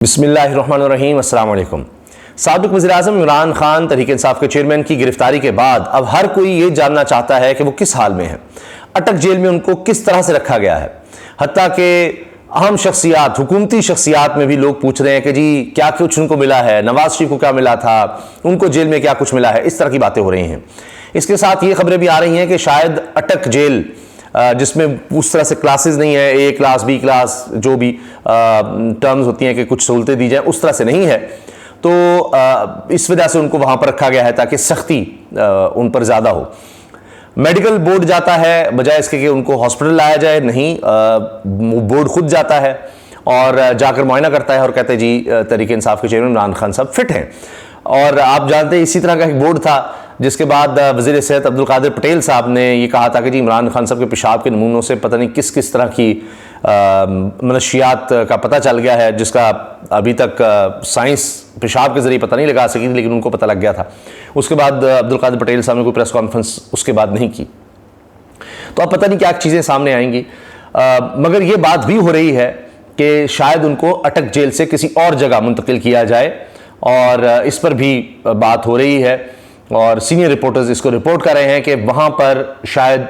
बिस्मिल्लाहिर्रहमानिर्रहीम, अस्सलाम वालेकुम। साबिक वज़ीर-ए-आज़म इमरान खान तहरीक इंसाफ के चेयरमैन की गिरफ्तारी के बाद अब हर कोई ये जानना चाहता है कि वो किस हाल में है, अटक जेल में उनको किस तरह से रखा गया है। हत्ता कि अहम शख्सियात, हुकूमती शख्सियात में भी लोग पूछ रहे हैं कि जी क्या कुछ उनको मिला है, नवाज शरीफ को क्या मिला था, उनको जेल में क्या कुछ मिला है। इस तरह की बातें हो रही हैं। इसके साथ ये खबरें भी आ रही हैं कि शायद अटक जेल, जिसमें उस तरह से क्लासेस नहीं है, ए क्लास बी क्लास, जो भी टर्म्स होती हैं कि कुछ सहूलतें दी जाए, उस तरह से नहीं है। तो इस वजह से उनको वहाँ पर रखा गया है ताकि सख्ती उन पर ज़्यादा हो। मेडिकल बोर्ड जाता है बजाय इसके कि उनको हॉस्पिटल लाया जाए, नहीं, बोर्ड खुद जाता है और जाकर मुआयना करता है और कहते हैं जी तहरीक इंसाफ के चेयरमैन इमरान खान साहब फिट हैं। और आप जानते हैं इसी तरह का एक बोर्ड था जिसके बाद वज़ीर सेहत अब्दुल कादिर पटेल साहब ने ये कहा था कि जी इमरान खान साहब के पेशाब के नमूनों से पता नहीं किस किस तरह की मनशियात का पता चल गया है, जिसका अभी तक साइंस पेशाब के ज़रिए पता नहीं लगा सकी थी, लेकिन उनको पता लग गया था। उसके बाद अब्दुल कादिर पटेल साहब ने कोई प्रेस कॉन्फ्रेंस उसके बाद नहीं की। तो अब पता नहीं क्या चीज़ें सामने आएंगी, मगर ये बात भी हो रही है कि शायद उनको अटक जेल से किसी और जगह मुंतकिल किया जाए, और इस पर भी बात हो रही है और सीनियर रिपोर्टर्स इसको रिपोर्ट कर रहे हैं कि वहाँ पर शायद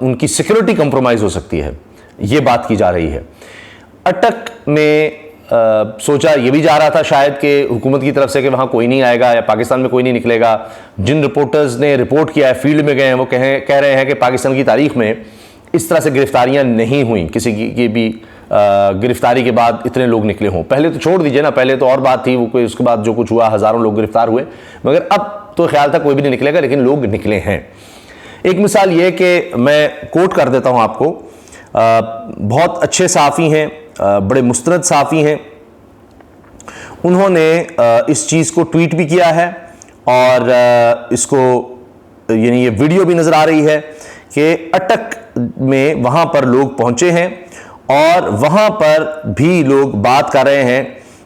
उनकी सिक्योरिटी कंप्रोमाइज़ हो सकती है। ये बात की जा रही है। अटक में सोचा ये भी जा रहा था शायद कि हुकूमत की तरफ से कि वहाँ कोई नहीं आएगा या पाकिस्तान में कोई नहीं निकलेगा। जिन रिपोर्टर्स ने रिपोर्ट किया है, फील्ड में गए हैं, वो कह रहे हैं कि पाकिस्तान की तारीख में इस तरह से गिरफ्तारियाँ नहीं हुई, किसी की भी गिरफ्तारी के बाद इतने लोग निकले हों। पहले तो छोड़ दीजिए ना, पहले तो और बात थी, वो कोई उसके बाद जो कुछ हुआ हज़ारों लोग गिरफ्तार हुए, मगर अब तो ख्याल था कोई भी नहीं निकलेगा, लेकिन लोग निकले हैं। एक मिसाल ये कि मैं कोट कर देता हूँ आपको, बहुत अच्छे सहाफ़ी हैं, बड़े मुस्तनद सहाफ़ी हैं, उन्होंने इस चीज़ को ट्वीट भी किया है और इसको यानी ये वीडियो भी नज़र आ रही है कि अटक में वहाँ पर लोग पहुँचे हैं और वहाँ पर भी लोग बात कर रहे हैं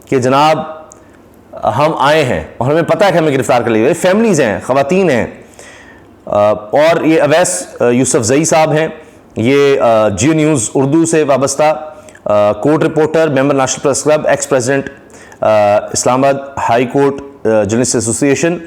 कि जनाब हम आए हैं और हमें पता है कि हमें गिरफ्तार कर लिया। फैमिलीज़ हैं, ख़वातीन हैं, और ये अवैस यूसुफजई साहब हैं, ये जियो न्यूज़ उर्दू से वाबस्ता court reporter, member national press club, ex president Islamabad high court journalist association,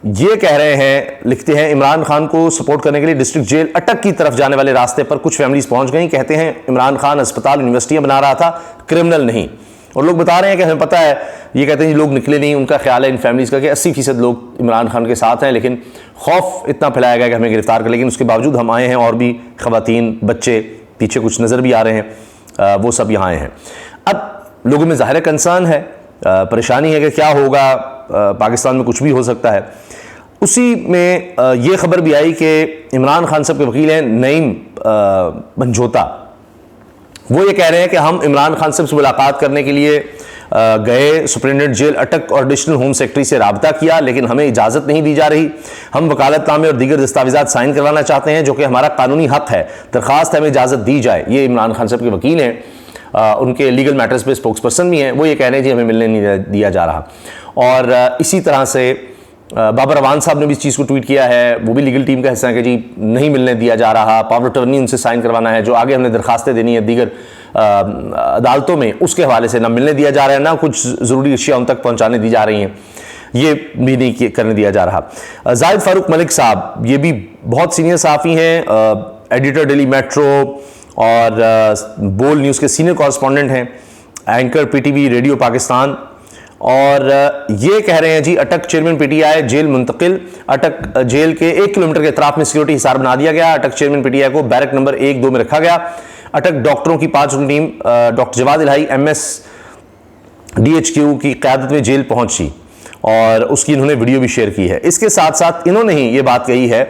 ये कह रहे हैं, लिखते हैं, इमरान खान को सपोर्ट करने के लिए डिस्ट्रिक्ट जेल अटक की तरफ जाने वाले रास्ते पर कुछ फैमिलीज पहुंच गई। कहते हैं इमरान खान अस्पताल यूनिवर्सिटियां बना रहा था, क्रिमिनल नहीं। और लोग बता रहे हैं कि हमें पता है, ये कहते हैं लोग निकले नहीं। उनका ख्याल है इन फैमिलीज़ का कि 80% लोग इमरान खान के साथ हैं, लेकिन खौफ इतना फैलाया गया कि हमें गिरफ्तार कर, लेकिन उसके बावजूद हम आए हैं और भी ख़वातीन, बच्चे पीछे कुछ नज़र भी आ रहे हैं, वो सब यहाँ आए हैं। अब लोगों में ज़ाहिर कंसर्न है, परेशानी है कि क्या होगा, पाकिस्तान में कुछ भी हो सकता है। उसी में ये खबर भी आई कि इमरान खान साहब के वकील हैं नईम मंझोता, वो ये कह रहे हैं कि हम इमरान खान साहब से मुलाकात करने के लिए गए, सुप्रिटेंडेंट जेल अटक और एडिशनल होम सेक्रेटरी से रब्ता किया, लेकिन हमें इजाज़त नहीं दी जा रही। हम वकालतनामे और दीगर दस्तावेज़ात साइन करवाना चाहते हैं जो कि हमारा कानूनी हक है, दरख्वास्त है हमें इजाज़त दी जाए। ये इमरान खान साहब के वकील हैं, उनके लीगल मैटर्स पे स्पोक्स पर्सन भी हैं, वो ये कह रहे हैं जी हमें मिलने नहीं दिया जा रहा। और इसी तरह से बाबर अवान साहब ने भी इस चीज़ को ट्वीट किया है, वो भी लीगल टीम का हिस्सा है कि जी नहीं मिलने दिया जा रहा, पावर अटर्नी उनसे साइन करवाना है, जो आगे हमने दरखास्तें देनी है दीगर अदालतों में, उसके हवाले से ना मिलने दिया जा रहा है, ना कुछ ज़रूरी अशिया उन तक पहुँचाने दी जा रही हैं, ये भी नहीं करने दिया जा रहा। जाहिद फारूक मलिक साहब, ये भी बहुत सीनियर सहाफ़ी हैं, एडिटर डेली मेट्रो और बोल न्यूज़ के सीनियर कॉरेस्पॉन्डेंट हैं, एंकर PTV रेडियो पाकिस्तान, और ये कह रहे हैं जी अटक चेयरमैन PTI जेल मुंतकिल, अटक जेल के 1 किलोमीटर के अतराफ में सिक्योरिटी हिसार बना दिया गया। अटक चेयरमैन PTI को बैरक नंबर 1-2 में रखा गया। अटक डॉक्टरों की 5 टीम डॉक्टर जवाद इलाही MS DHQ की क़यादत में जेल पहुंची और उसकी इन्होंने वीडियो भी शेयर की है। इसके साथ साथ इन्होंने ही ये बात कही है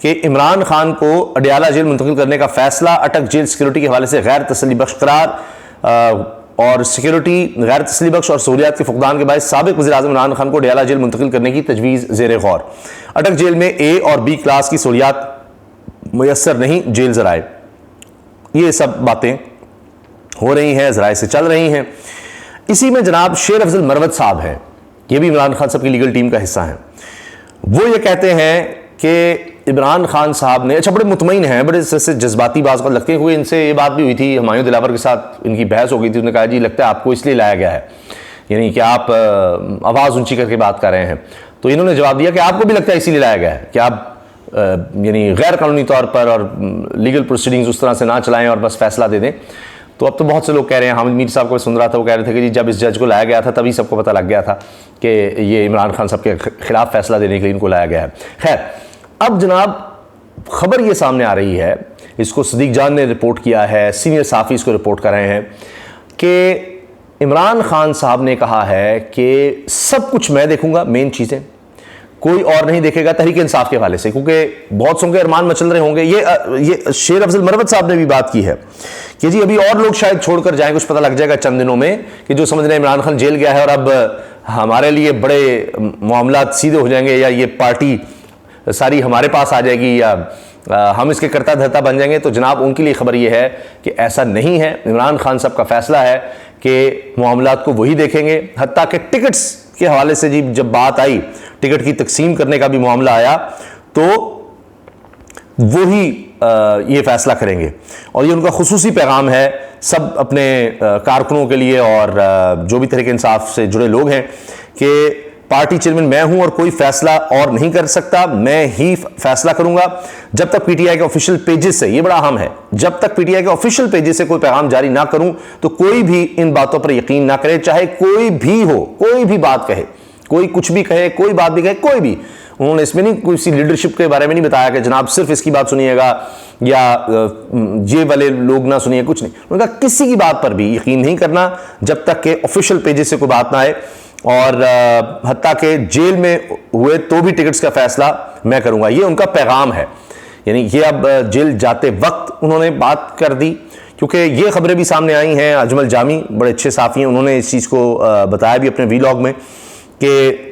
कि इमरान खान को अडयाला जेल मुंतकिल करने का फैसला अटक जेल सिक्योरिटी के हवाले से गैर तसल्ली बख्श करार और सिक्योरिटी गैर तसल्ली बख्श और सहूलियात के फुकदान के बाद साबिक वज़ीर-ए-आज़म इमरान खान को अडयाला जेल मुंतकिल करने की तजवीज़ ज़ेर गौर। अटक जेल में A और B क्लास की सहूलियात मुयस्सर नहीं, जेल ज़राए। ये सब बातें हो रही हैं, ज़राए से चल रही हैं। इसी में जनाब शेर अफजल मरवत साहब हैं, ये भी इमरान खान साहब की लीगल टीम का हिस्सा हैं। वो ये कहते हैं कि इमरान खान साहब ने, अच्छा बड़े मुतमईन हैं, बड़े से जज्बाती बात लगते हैं, क्योंकि इनसे ये बात भी हुई थी, हुमायूं दिलावर के साथ इनकी बहस हो गई थी, उन्होंने कहा जी लगता है आपको इसलिए लाया गया है, यानी कि आप आवाज़ ऊंची करके बात कर रहे हैं। तो इन्होंने जवाब दिया कि आपको भी लगता है इसीलिए लाया गया है कि आप यानी गैर कानूनी तौर पर और लीगल प्रोसीडिंग्स उस तरह से ना चलाएं और बस फैसला दे दें। तो अब तो बहुत से लोग कह रहे हैं, हामिद मीर साहब को सुन रहा था, वो कह रहे थे कि जी जब इस जज को लाया गया था तभी सबको पता लग गया था कि ये इमरान खान साहब के खिलाफ फैसला देने के लिए इनको लाया गया है। खैर, अब जनाब खबर ये सामने आ रही है, इसको सदीक जान ने रिपोर्ट किया है, सीनियर साफ़ी इसको रिपोर्ट कर रहे हैं कि इमरान खान साहब ने कहा है कि सब कुछ मैं देखूंगा, मेन चीज़ें कोई और नहीं देखेगा तहरीक इंसाफ के हवाले से, क्योंकि बहुत सौ के अरमान मचल रहे होंगे। ये शेर अफजल मरवत साहब ने भी बात की है कि जी अभी और लोग शायद छोड़कर जाएं, कुछ पता लग जाएगा चंद दिनों में कि जो समझ रहे हैं इमरान खान जेल गया है और अब हमारे लिए बड़े मामलात सीधे हो जाएंगे, या ये पार्टी सारी हमारे पास आ जाएगी, या हम इसके करता धरता बन जाएंगे। तो जनाब उनके लिए खबर ये है कि ऐसा नहीं है। इमरान खान साहब का फैसला है कि मामलात को वही देखेंगे। हत्ता के टिकट्स के हवाले से जी जब बात आई, टिकट की तकसीम करने का भी मामला आया, तो वो ही ये फैसला करेंगे। और ये उनका खुसूसी पैगाम है सब अपने कारकुनों के लिए और जो भी तहरीक इंसाफ से जुड़े लोग हैं कि पार्टी चेयरमैन मैं हूं और कोई फैसला और नहीं कर सकता, मैं ही फैसला करूंगा। जब तक पीटीआई के ऑफिशियल पेजेस से, ये बड़ा अहम है, जब तक पीटीआई के ऑफिशियल पेजेस से कोई पैगाम जारी ना करूं तो कोई भी इन बातों पर यकीन ना करे, चाहे कोई भी हो, कोई भी बात कहे, कोई कुछ भी कहे, कोई बात भी कहे, कोई भी। उन्होंने इसमें नहीं किसी लीडरशिप के बारे में नहीं बताया कि जनाब सिर्फ इसकी बात सुनिएगा या ये वाले लोग ना सुनिए, कुछ नहीं। उन्होंने कहा किसी की बात पर भी यकीन नहीं करना जब तक के ऑफिशियल पेजेस से कोई बात ना आए, और हत्ता के जेल में हुए तो भी टिकट्स का फैसला मैं करूंगा। ये उनका पैगाम है। यानी ये अब जेल जाते वक्त उन्होंने बात कर दी, क्योंकि ये खबरें भी सामने आई हैं। अजमल जामी बड़े अच्छे साफ़ी हैं, उन्होंने इस चीज़ को बताया भी अपने वीलॉग में कि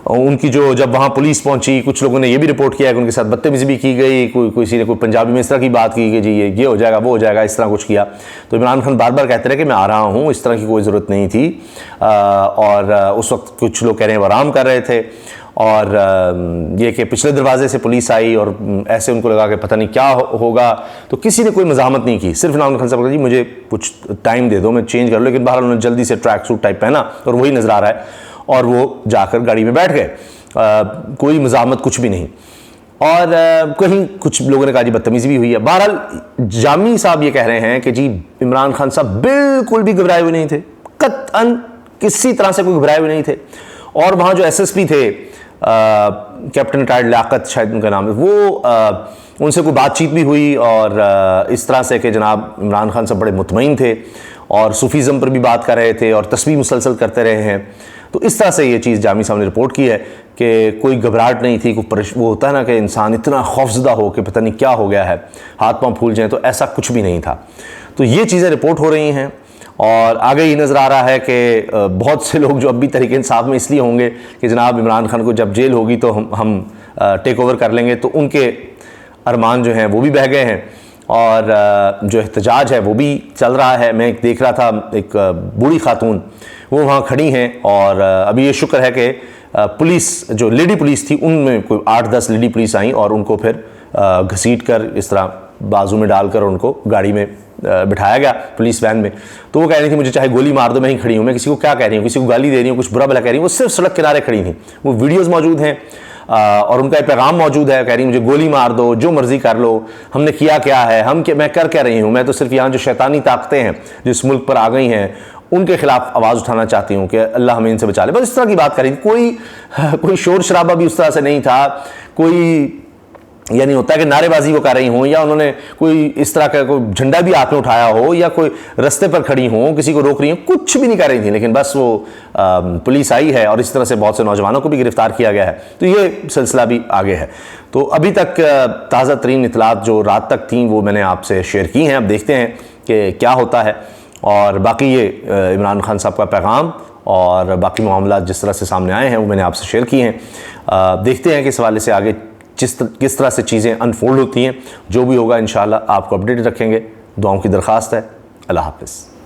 उनकी जो जब वहाँ पुलिस पहुंची, कुछ लोगों ने ये भी रिपोर्ट किया कि उनके साथ बदतमीजी भी की गई, किसी ने कोई पंजाबी में इस तरह की बात की कि जी ये हो जाएगा, वो हो जाएगा, इस तरह कुछ किया। तो इमरान खान बार बार कहते रहे कि मैं आ रहा हूँ, इस तरह की कोई ज़रूरत नहीं थी। और उस वक्त कुछ लोग कह रहे हैं वो आराम कर रहे थे, और ये कि पिछले दरवाजे से पुलिस आई और ऐसे उनको लगा कि पता नहीं क्या होगा, तो किसी ने कोई मज़ाहमत नहीं की। सिर्फ इमरान खान साहब कहा जी मुझे कुछ टाइम दे दो, मैं चेंज कर लूँ। लेकिन बहरहाल उन्होंने जल्दी से ट्रैक सूट टाइप पहना और वही नज़र आ रहा है, और वो जाकर गाड़ी में बैठ गए। कोई मज़ाहमत कुछ भी नहीं। और कहीं कुछ लोगों ने कहा जी बदतमीज़ी भी हुई है। बहरहाल जामी साहब ये कह रहे हैं कि जी इमरान खान साहब बिल्कुल भी घबराए हुए नहीं थे, कतअन किसी तरह से कोई घबराए हुए नहीं थे। और वहाँ जो एसएसपी थे, कैप्टन रिटायर्ड लियाकत शायद उनका नाम है, वो उनसे कोई बातचीत भी हुई और इस तरह से कि जनाब इमरान खान साहब बड़े मुतमईन थे और सूफीज़म पर भी बात कर रहे थे और तस्बीह मुसलसल करते रहे हैं। तो इस तरह से ये चीज़ जामी साहब ने रिपोर्ट की है कि कोई घबराहट नहीं थी, कोई वो होता है ना कि इंसान इतना खौफजदा हो कि पता नहीं क्या हो गया है, हाथ पांव फूल जाएं, तो ऐसा कुछ भी नहीं था। तो ये चीज़ें रिपोर्ट हो रही हैं और आगे ये नज़र आ रहा है कि बहुत से लोग जो अब भी तहरीक इंसाफ में इसलिए होंगे कि जनाब इमरान खान को जब जेल होगी तो हम टेक ओवर कर लेंगे, तो उनके अरमान जो हैं वो भी बह गए हैं और जो एहतजाज है वो भी चल रहा है। मैं देख रहा था एक बूढ़ी खातून वो वहाँ खड़ी हैं और अभी ये शुक्र है कि पुलिस जो लेडी पुलिस थी उनमें कोई 8-10 लेडी पुलिस आई और उनको फिर घसीट कर इस तरह बाजू में डालकर उनको गाड़ी में बिठाया गया पुलिस वैन में। तो वो कह रही थी मुझे चाहे गोली मार दो, मैं ही खड़ी हूँ, मैं किसी को क्या कह रही हूँ, किसी को गाली दे रही हूँ, कुछ बुरा भला कह रही हूँ। वो सिर्फ सड़क किनारे खड़ी थी, वो वीडियोज़ मौजूद हैं और उनका एक पैगाम मौजूद है, कह रही मुझे गोली मार दो, जो मर्जी कर लो, हमने किया क्या है, मैं कर क्या रही हूँ, मैं तो सिर्फ यहाँ जो शैतानी ताकतें हैं जो इस मुल्क पर आ गई हैं उनके खिलाफ आवाज़ उठाना चाहती हूँ कि अल्लाह हमें इनसे बचा ले। बस इस तरह की बात करी थी। कोई शोर शराबा भी उस तरह से नहीं था, कोई यानी होता है कि नारेबाजी वो कर रही हों या उन्होंने कोई इस तरह का कोई झंडा भी हाथ में उठाया हो या कोई रास्ते पर खड़ी हों किसी को रोक रही हो, कुछ भी नहीं कर रही थी। लेकिन बस वो पुलिस आई है और इस तरह से बहुत से नौजवानों को भी गिरफ्तार किया गया है। तो ये सिलसिला भी आगे है। तो अभी तक ताज़ा तरीन इतलात जो रात तक थी वो मैंने आपसे शेयर की हैं। अब देखते हैं कि क्या होता है। और बाकी ये इमरान खान साहब का पैगाम और बाकी मामला जिस तरह से सामने आए हैं वो मैंने आपसे शेयर किए हैं। देखते हैं कि इस हवाले से आगे किस तरह से चीज़ें अनफोल्ड होती हैं। जो भी होगा इंशाअल्लाह आपको अपडेट रखेंगे। दुआओं की दरख्वास्त है। अल्लाह हाफ़िज़।